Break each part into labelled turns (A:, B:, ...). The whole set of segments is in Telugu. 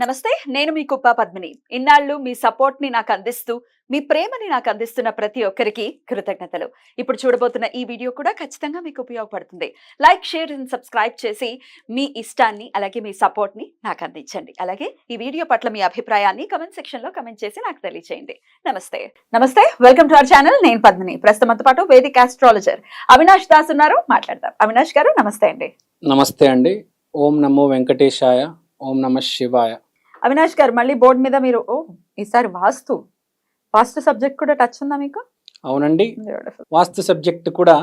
A: నమస్తే, నేను మీ కుప్ప పద్మిని. ఇన్నాళ్ళు మీ సపోర్ట్ ని నాకు అందిస్తూ, మీ ప్రేమని నాకు అందిస్తున్న ప్రతి ఒక్కరికి కృతజ్ఞతలు. ఇప్పుడు చూడబోతున్న ఈ వీడియో కూడా ఖచ్చితంగా మీకు ఉపయోగపడుతుంది. లైక్, షేర్ అండ్ సబ్స్క్రైబ్ చేసి మీ ఇష్టాన్ని అలాగే మీ సపోర్ట్ ని నాకు అందించండి. అలాగే ఈ వీడియో పట్ల మీ అభిప్రాయాన్ని కమెంట్ సెక్షన్ లో కమెంట్ చేసి నాకు తెలియజేయండి. నమస్తే, వెల్కమ్ టు అవర్ ఛానల్. నేను పద్మిని. ప్రస్తుతంతో పాటు వేదిక ఆస్ట్రాలజర్ అవినాష్ దాస్ ఉన్నారు. మాట్లాడదాం. అవినాష్ గారు నమస్తే అండి.
B: నమస్తే అండి. ఓం నమో వెంకటేశాయ, ఓం నమ శివాయ.
A: అవినాష్ గారు, మళ్ళీ బోర్డు మీద మీరు ఈసారి వాస్తు సబ్జెక్ట్ కూడా టచ్ ఉందా మీకు?
B: అవునండి, వాస్తు సబ్జెక్ట్ కూడా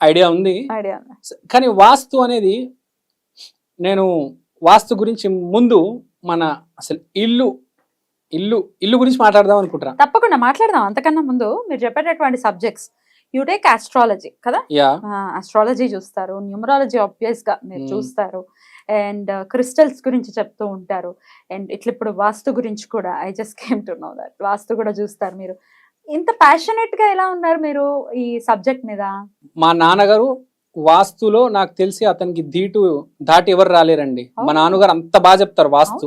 B: ఐడియా ఉంది. కానీ వాస్తు అనేది, నేను వాస్తు గురించి ముందు మన అసలు ఇల్లు గురించి మాట్లాడదాం అనుకుంటున్నా.
A: తప్పకుండా మాట్లాడదాం. అంతకన్నా ముందు మీరు చెప్పేటటువంటి సబ్జెక్ట్స్, యూ టేక్ ఆస్ట్రాలజీ కదా? ఆస్ట్రాలజీ చూస్తారు, న్యూమరాలజీ ఆబ్వియస్ గా మీరు చూస్తారు, అండ్ క్రిస్టల్స్ గురించి చెప్తూ ఉంటారు, అండ్ ఇట్లా ఇప్పుడు వాస్తు గురించి కూడా I just came to know that vastu కూడా చూస్తారు. మీరు ఇంత ప్యాషనేట్ గా ఎలా ఉన్నారు మీరు ఈ సబ్జెక్ట్ మీద?
B: మా నాన్నగారు వాస్తులో నాకు తెలిసి అతనికి దాటి ఎవరు రాలేరండి. మా నాన్నగారు అంత బాగా చెప్తారు, వాస్తు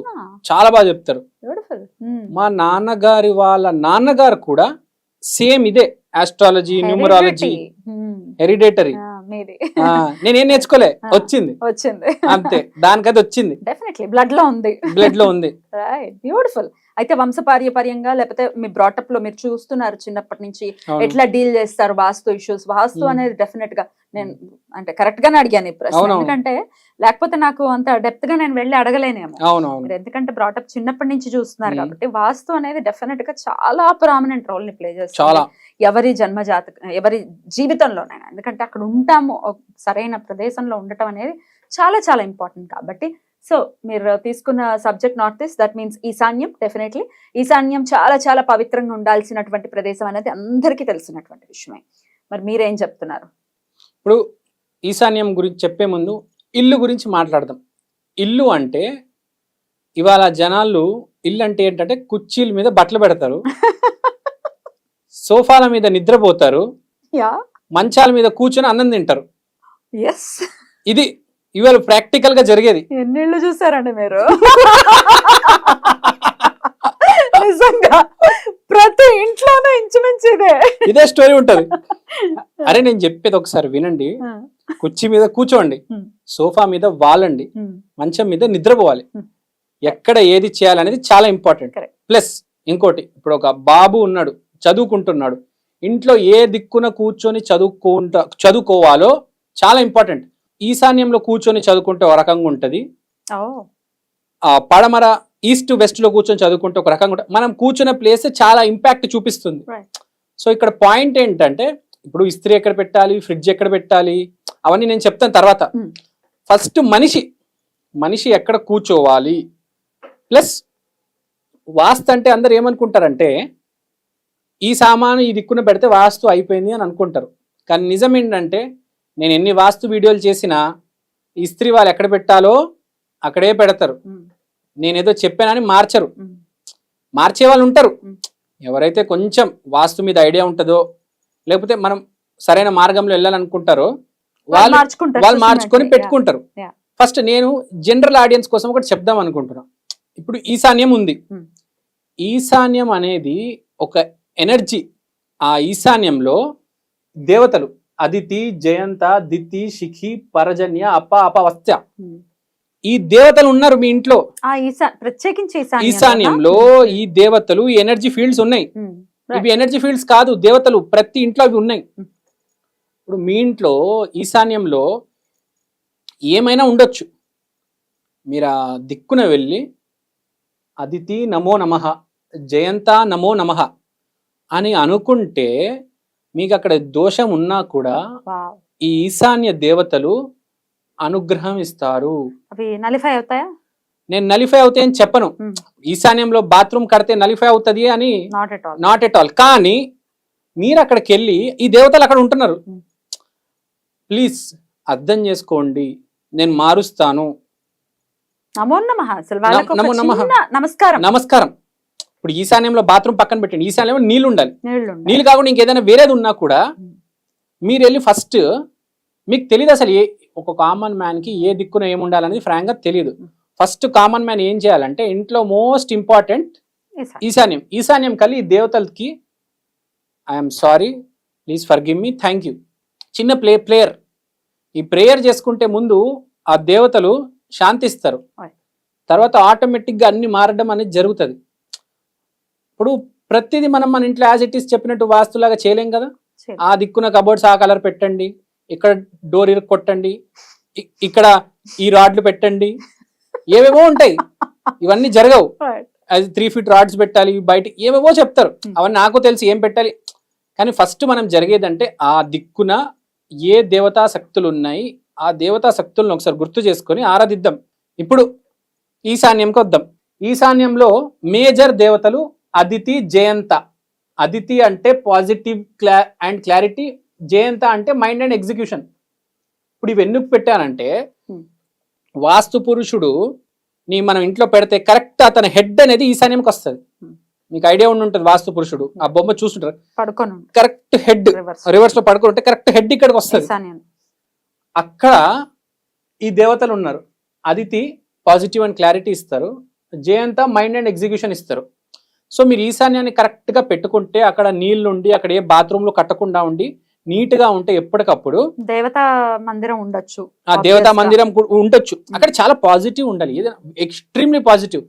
B: చాలా బాగా చెప్తారు. మా నాన్నగారి వాళ్ళ నాన్నగారు కూడా సేమ్ ఇదే, ఆస్ట్రాలజీ, న్యూమరాలజీ, హెరిడేటరీ. నేనేం నేర్చుకోలే, వచ్చింది అంతే, దానికది వచ్చింది.
A: డెఫినెట్లీ బ్లడ్ లో ఉంది. Right, beautiful. అయితే వంశపార్యపర్యంగా లేకపోతే మీ బ్రాటప్ లో మీరు చూస్తున్నారు చిన్నప్పటి నుంచి ఎట్లా డీల్ చేస్తారు వాస్తు ఇష్యూస్. వాస్తు అనేది డెఫినెట్ గా నేను అంటే కరెక్ట్ గానే అడిగాను ఈ ప్రశ్న, ఎందుకంటే లేకపోతే నాకు అంత డెప్త్ గా నేను వెళ్ళి అడగలేనేమో. ఎందుకంటే బ్రాటప్ చిన్నప్పటి నుంచి చూస్తున్నారు కాబట్టి వాస్తు అనేది డెఫినెట్ గా చాలా ప్రామినెంట్ రోల్ ని ప్లే చేస్తుంది ఎవరి జన్మ జాతకం, ఎవరి జీవితంలోనైనా. ఎందుకంటే అక్కడ ఉంటాము, సరైన ప్రదేశంలో ఉండటం అనేది చాలా చాలా ఇంపార్టెంట్. కాబట్టి సో మీరు తీసుకున్న subject not this, that means ఈశాన్యం. డెఫినెట్లీ ఈశాన్యం చాలా చాలా పవిత్రంగా ఉండాల్సినటువంటి ప్రదేశం అనేది అందరికీ తెలిసినటువంటి విషయమే. మరి మీరేం చెప్తున్నారు?
B: ఇప్పుడు ఈశాన్యం గురించి చెప్పే ముందు ఇల్లు గురించి మాట్లాడదాం. ఇల్లు అంటే ఇవాళ జనాలు ఇల్లు అంటే ఏంటంటే కుర్చీల మీద బట్టలు పెడతారు, సోఫాల మీద నిద్రపోతారు, మంచాల మీద కూర్చొని అన్నం తింటారు. ఇది ఇవాళ ప్రాక్టికల్ గా జరిగేది.
A: ఎన్నిళ్ళు చూసారండి మీరు? నిజంగా ప్రతి ఇంట్లోనే ఇంచుమించు
B: ఇదే స్టోరీ ఉంటది. అరే నేను చెప్పేది ఒకసారి వినండి. కుర్చీ మీద కూర్చోండి, సోఫా మీద వాలండి, మంచం మీద నిద్రపోవాలి. ఎక్కడ ఏది చేయాలనేది చాలా ఇంపార్టెంట్. ప్లస్ ఇంకోటి, ఇప్పుడు ఒక బాబు ఉన్నాడు, చదువుకుంటున్నాడు, ఇంట్లో ఏ దిక్కున కూర్చొని చదువుకోవాలో చాలా ఇంపార్టెంట్. ఈశాన్యంలో కూర్చొని చదువుకుంటే ఒక రకంగా ఉంటది, పడమర ఈస్ట్ వెస్ట్ లో కూర్చొని చదువుకుంటే ఒక రకంగా ఉంటుంది. మనం కూర్చున్న ప్లేస్ చాలా ఇంపాక్ట్ చూపిస్తుంది. సో ఇక్కడ పాయింట్ ఏంటంటే, ఇప్పుడు ఇస్త్రీ ఎక్కడ పెట్టాలి, ఫ్రిడ్జ్ ఎక్కడ పెట్టాలి, అవన్నీ నేను చెప్తాను తర్వాత. ఫస్ట్ మనిషి ఎక్కడ కూర్చోవాలి. ప్లస్ వాస్తు అంటే అందరు ఏమనుకుంటారంటే, ఈ సామాను ఈ దిక్కున పెడితే వాస్తు అయిపోయింది అని అనుకుంటారు. కానీ నిజం ఏంటంటే, నేను ఎన్ని వాస్తు వీడియోలు చేసినా ఇస్త్రీ వాళ్ళు ఎక్కడ పెట్టాలో అక్కడే పెడతారు. నేనేదో చెప్పానని మార్చరు. మార్చే వాళ్ళు ఉంటారు. ఎవరైతే కొంచెం వాస్తు మీద ఐడియా ఉంటుందో, లేకపోతే మనం సరైన మార్గంలో వెళ్ళాలనుకుంటారో వాళ్ళు మార్చుకొని పెట్టుకుంటారు. ఫస్ట్ నేను జనరల్ ఆడియన్స్ కోసం ఒకటి చెప్దాం అనుకుంటున్నాను. ఇప్పుడు ఈశాన్యం ఉంది. ఈశాన్యం అనేది ఒక ఎనర్జీ. ఆ ఈశాన్యంలో దేవతలు అదితి, జయంత, దితి, శిఖి, పరజన్య, అపవస్త్య, ఈ దేవతలు ఉన్నారు మీ ఇంట్లో.
A: ప్రత్యేకించి
B: ఈశాన్యంలో ఈ దేవతలు, ఈ ఎనర్జీ ఫీల్డ్స్ ఉన్నాయి. ఇవి ఎనర్జీ ఫీల్డ్స్ కాదు, దేవతలు ప్రతి ఇంట్లో అవి ఉన్నాయి. ఇప్పుడు మీ ఇంట్లో ఈశాన్యంలో ఏమైనా ఉండొచ్చు. మీరు ఆ దిక్కున వెళ్ళి అదితి నమో నమః, జయంత నమో నమః అని అనుకుంటే మీకు అక్కడ దోషం ఉన్నా కూడా ఈ ఈశాన్య దేవతలు అనుగ్రహం ఇస్తారు.
A: అవి నలిఫై అవుతాయా?
B: నేను నలిఫై అవుతాయని చెప్పను. ఈశాన్యంలో బాత్రూమ్ కడితే నలిఫై అవుతుంది అని నాట్ ఎట్ ఆల్. కానీ మీరు అక్కడికి వెళ్ళి ఈ దేవతలు అక్కడ ఉంటున్నారు, ప్లీజ్ అర్థం చేసుకోండి, నేను మారుస్తాను. నమస్కారం. ఇప్పుడు ఈశాన్యంలో బాత్రూమ్ పక్కన పెట్టండి, ఈశాన్యంలో నీళ్ళు ఉండాలి. నీళ్ళు కాకుండా ఇంకేదైనా వేరేది ఉన్నా కూడా మీరు వెళ్ళి ఫస్ట్, మీకు తెలియదు అసలు ఒక కామన్ మ్యాన్ కి ఏ దిక్కున ఏముండాలనేది ఫ్రాంక్ గా తెలియదు. ఫస్ట్ కామన్ మ్యాన్ ఏం చేయాలంటే ఇంట్లో మోస్ట్ ఇంపార్టెంట్ ఈశాన్యం కలి ఈ దేవతలకి I'm sorry, please forgive me, thank you, చిన్న ప్రేయర్. ఈ ప్రేయర్ చేసుకుంటే ముందు ఆ దేవతలు శాంతిస్తారు, తర్వాత ఆటోమేటిక్గా అన్ని మారడం అనేది జరుగుతుంది. ఇప్పుడు ప్రతిదీ మనం మన ఇంట్లో యాజ్ ఇట్ ఈస్ చెప్పినట్టు వాస్తులాగా చేయలేం కదా. ఆ దిక్కున కబోర్డ్స్ ఆ కలర్ పెట్టండి, ఇక్కడ డోర్ ఇరుక్కు కొట్టండి, ఇక్కడ ఈ రాడ్లు పెట్టండి, ఏవేవో ఉంటాయి, ఇవన్నీ జరగవు. అది 3 feet రాడ్స్ పెట్టాలి, బయట ఏవేవో చెప్తారు, అవన్నీ నాకు తెలిసి ఏం పెట్టాలి. కానీ ఫస్ట్ మనం జరిగేదంటే ఆ దిక్కున ఏ దేవతా శక్తులు ఉన్నాయి, ఆ దేవతా శక్తులను ఒకసారి గుర్తు చేసుకొని ఆరాధిద్దాం. ఇప్పుడు ఈశాన్యంకి వద్దాం. ఈశాన్యంలో మేజర్ దేవతలు అదితి, జయంత. అదితి అంటే పాజిటివ్ అండ్ క్లారిటీ, జయంత అంటే మైండ్ అండ్ ఎగ్జిక్యూషన్. ఇప్పుడు ఇవి ఎందుకు పెట్టానంటే వాస్తు పురుషుడు మనం ఇంట్లో పెడితే కరెక్ట్ అతని హెడ్ అనేది ఈశాన్యంకి వస్తుంది. మీకు ఐడియా ఉండి ఉంటుంది, వాస్తు పురుషుడు ఆ బొమ్మ చూస్తుంటారు, కరెక్ట్ హెడ్ రివర్స్ లో పడుకుని ఉంటే కరెక్ట్ హెడ్ ఇక్కడికి వస్తుంది. అక్కడ ఈ దేవతలు ఉన్నారు. అదితి పాజిటివ్ అండ్ క్లారిటీ ఇస్తారు, జయంత మైండ్ అండ్ ఎగ్జిక్యూషన్ ఇస్తారు. సో మీరు ఈశాన్యాన్ని కరెక్ట్ గా పెట్టుకుంటే అక్కడ నీళ్లు ఉండి, అక్కడ ఏ బాత్రూమ్లు కట్టకుండా ఉండి నీట్ గా ఉంటే ఎప్పటికప్పుడు
A: దేవతా మందిరం ఉండొచ్చు,
B: ఆ దేవతా మందిరం ఉండొచ్చు. అక్కడ చాలా పాజిటివ్ ఉండాలి, ఏదైనా ఎక్స్ట్రీమ్లీ పాజిటివ్.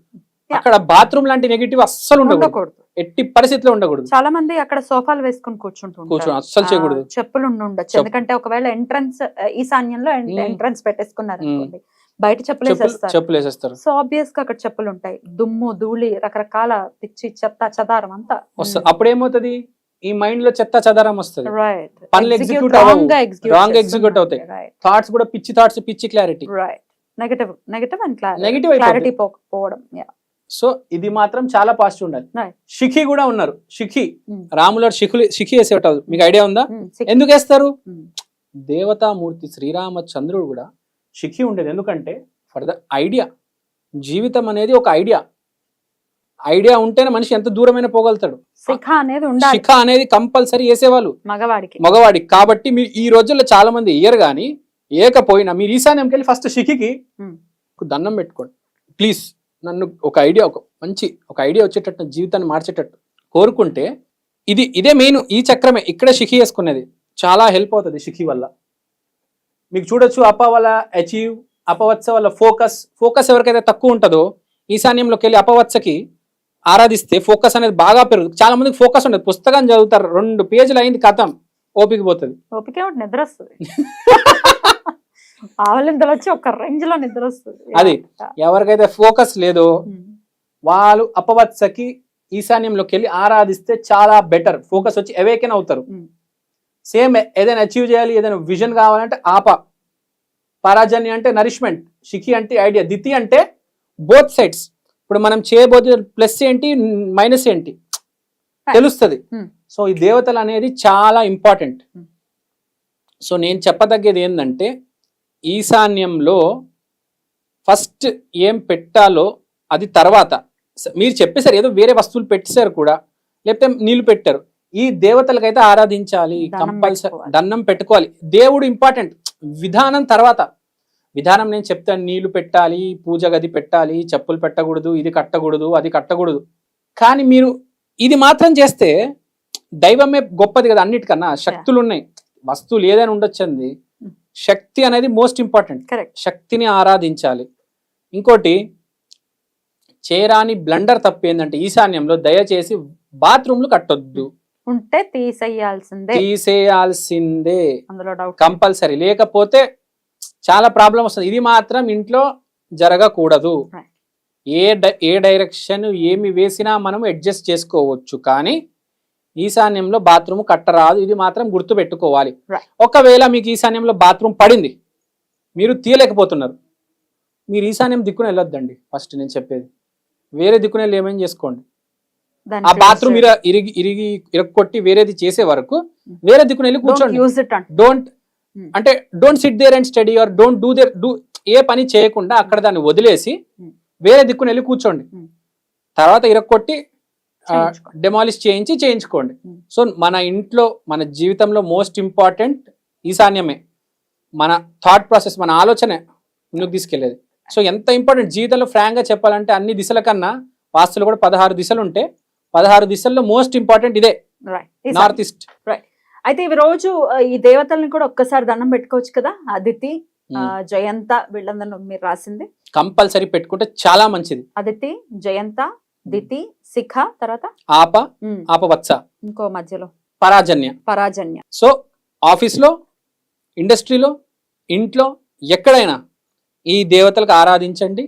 B: అక్కడ బాత్రూమ్ లాంటి నెగిటివ్ అస్సలు ఉండకూడదు, ఎట్టి పరిస్థితిలో ఉండకూడదు.
A: చాలా మంది అక్కడ సోఫాలు వేసుకుని కూర్చుంటారు,
B: అస్సలు చేయకూడదు.
A: చెప్పులు ఉండొచ్చు, ఎందుకంటే ఒకవేళ ఎంట్రన్స్ ఈశాన్యంలో ఎంట్రన్స్ పెట్టేసుకున్నారు అనుకోండి, బయట చెప్పులు వేసేస్తారు. సో ఆబ్వియస్ గా అక్కడ చెప్పులు ఉంటాయి, దుమ్ము ధూళి రకరకాల పిచ్చి చెత్త చెదారం అంతా
B: వస్తుంది. అప్పుడు ఏమవుతుంది, ఈ మైండ్ లో చెత్త చెదారం వస్తుంది, పనులు ఎగ్జిక్యూట్ రాంగ్ ఎగ్జిక్యూట్ అవుతాయి, థాట్స్ కూడా పిచ్చి థాట్స్, పిచ్చి క్లారిటీ,
A: నెగటివ్ అండ్ క్లారిటీ పోవడం.
B: సో ఇది మాత్రం చాలా పాజిటివ్ ఉండాలి. శిఖి కూడా ఉన్నారు, శిఖి రాముల శిఖి వేసేట మీకు ఐడియా ఉందా? ఎందుకు వేస్తారు? దేవతామూర్తి శ్రీరామచంద్రుడు కూడా శిఖి ఉండేది. ఎందుకంటే ఫర్ ద ఐడియా, జీవితం అనేది ఒక ఐడియా ఉంటేనే మనిషి ఎంత దూరమైన పోగలుగుతాడు. శిఖ అనేది కంపల్సరీ వేసేవాళ్ళు మగవాడికి. కాబట్టి మీరు ఈ రోజుల్లో చాలా మంది ఇయ్యరు, కానీ ఏకపోయినా మీరు ఈశాన్యంకి వెళ్ళి ఫస్ట్ శిఖికి దండం పెట్టుకోండి, ప్లీజ్ నన్ను ఒక మంచి ఐడియా వచ్చేటట్టు, జీవితాన్ని మార్చేటట్టు కోరుకుంటే ఇదే మెయిన్, ఈ చక్రమే ఇక్కడే శిఖి వేసుకునేది చాలా హెల్ప్ అవుతుంది. శిఖి వల్ల మీకు చూడొచ్చు, అప వల్ల అచీవ్, అపవత్స వల్ల ఫోకస్ ఎవరికైతే తక్కువ ఉంటుందో ఈశాన్యంలోకి వెళ్ళి అపవత్సకి ఆరాధిస్తే ఫోకస్ అనేది బాగా పెరుగుతుంది. చాలా మందికి ఫోకస్ ఉండదు, పుస్తకం చదువుతారు, 2 పేజీలు అయింది కథం, ఓపిక పోతుంది,
A: నిద్ర వస్తుంది, ఆవలింతలు వచ్చి ఒక రేంజ్ లో నిద్ర వస్తుంది.
B: అది ఎవరికైతే ఫోకస్ లేదో వాళ్ళు అపవత్సకి ఈశాన్యంలోకి వెళ్ళి ఆరాధిస్తే చాలా బెటర్, ఫోకస్ వచ్చి అవేకెన్ అవుతారు. సేమ్ ఏదైనా అచీవ్ చేయాలి, ఏదైనా విజన్ కావాలంటే పరాజన్య అంటే నరిష్మెంట్, శిఖి అంటే ఐడియా, దితి అంటే బోత్ సైడ్స్. ఇప్పుడు మనం చేయబోతే ప్లస్ ఏంటి మైనస్ ఏంటి తెలుస్తుంది. సో ఈ దేవతలు అనేది చాలా ఇంపార్టెంట్. సో నేను చెప్పదగ్గేది ఏంటంటే ఈశాన్యంలో ఫస్ట్ ఏం పెట్టాలో అది తర్వాత. మీరు చెప్పేసారు ఏదో వేరే వస్తువులు పెట్టేశారు కూడా, లేకపోతే నీళ్లు పెట్టారు, ఈ దేవతలకైతే ఆరాధించాలి, కంపల్సరీ దండం పెట్టుకోవాలి. దేవుడు ఇంపార్టెంట్, విధానం తర్వాత. విధానం నేను చెప్తాను, నీళ్లు పెట్టాలి, పూజ గది పెట్టాలి, చెప్పులు పెట్టకూడదు, ఇది కట్టకూడదు, అది కట్టకూడదు. కానీ మీరు ఇది మాత్రం చేస్తే దైవమే గొప్పది కదా అన్నిటికన్నా. శక్తులు ఉన్నాయి, వస్తువులు ఏదైనా ఉండొచ్చండి, శక్తి అనేది మోస్ట్ ఇంపార్టెంట్. శక్తిని ఆరాధించాలి. ఇంకోటి చేరాని బ్లండర్ తప్పు ఏంటంటే ఈశాన్యంలో దయచేసి బాత్రూమ్లు కట్టొద్దు,
A: ఉంటే
B: తీసేయాల్సిందే కంపల్సరీ, లేకపోతే చాలా ప్రాబ్లం వస్తుంది. ఇది మాత్రం ఇంట్లో జరగకూడదు. ఏ డైరెక్షన్ ఏమి వేసినా మనం అడ్జస్ట్ చేసుకోవచ్చు, కానీ ఈశాన్యంలో బాత్రూమ్ కట్టరాదు, ఇది మాత్రం గుర్తు పెట్టుకోవాలి. ఒకవేళ మీకు ఈశాన్యంలో బాత్రూమ్ పడింది, మీరు తీయలేకపోతున్నారు, మీరు ఈశాన్యం దిక్కున వెళ్ళొద్దండి. ఫస్ట్ నేను చెప్పేది, వేరే దిక్కున వెళ్ళి ఏమేం చేసుకోండి. ఆ బాత్రూమ్ ఇరగొట్టి వేరేది చేసే వరకు వేరే దిక్కున వెళ్ళి కూర్చోండి. Don't sit there and study or don't do ఏ పని చేయకుండా అక్కడ దాన్ని వదిలేసి వేరే దిక్కున వెళ్ళి కూర్చోండి. తర్వాత ఇరగొట్టి డెమాలిష్ చేయించుకోండి. సో మన ఇంట్లో మన జీవితంలో మోస్ట్ ఇంపార్టెంట్ ఈశాన్యమే. మన థాట్ ప్రాసెస్, మన ఆలోచనే ముందుకు తీసుకెళ్లేది. సో ఎంత ఇంపార్టెంట్ జీవితంలో ఫ్రాంక్ గా చెప్పాలంటే అన్ని దిశల కన్నా వాస్తులు కూడా 16 దిశలు ఉంటే 16 దిశల్లో మోస్ట్ ఇంపార్టెంట్ ఇదే
A: రైట్
B: నార్త్ ఈస్ట్.
A: రైట్. అయితే ఈ రోజు ఈ దేవతల్ని కూడా ఒక్కసారి దండం పెట్టుకోవచ్చు కదా, అదితి, జయంత, వీళ్ళందరూ మీరు రాసింది
B: కంపల్సరీ పెట్టుకుంటే చాలా మంచిది.
A: అదితి, జయంత, దితి, శిఖ, తర్వాత
B: ఆపవత్స,
A: ఇంకో మధ్యలో
B: పరాజన్య. సో ఆఫీస్ లో, ఇండస్ట్రీలో, ఇంట్లో, ఎక్కడైనా ఈ దేవతలకు ఆరాధించండి.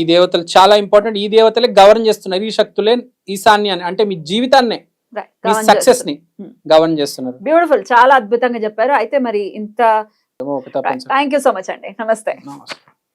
B: ఈ దేవతలు చాలా ఇంపార్టెంట్. ఈ దేవతలే గవర్న్ చేస్తున్నారు. ఈ శక్తులే ఈశాన్యాన్ని అంటే మీ జీవితాన్నే, మీ సక్సెస్ ని గవర్న్ చేస్తున్నారు.
A: బ్యూటిఫుల్, చాలా అద్భుతంగా చెప్పారు. అయితే మరి ఇంత థ్యాంక్ యూ సో మచ్ అండి. నమస్తే.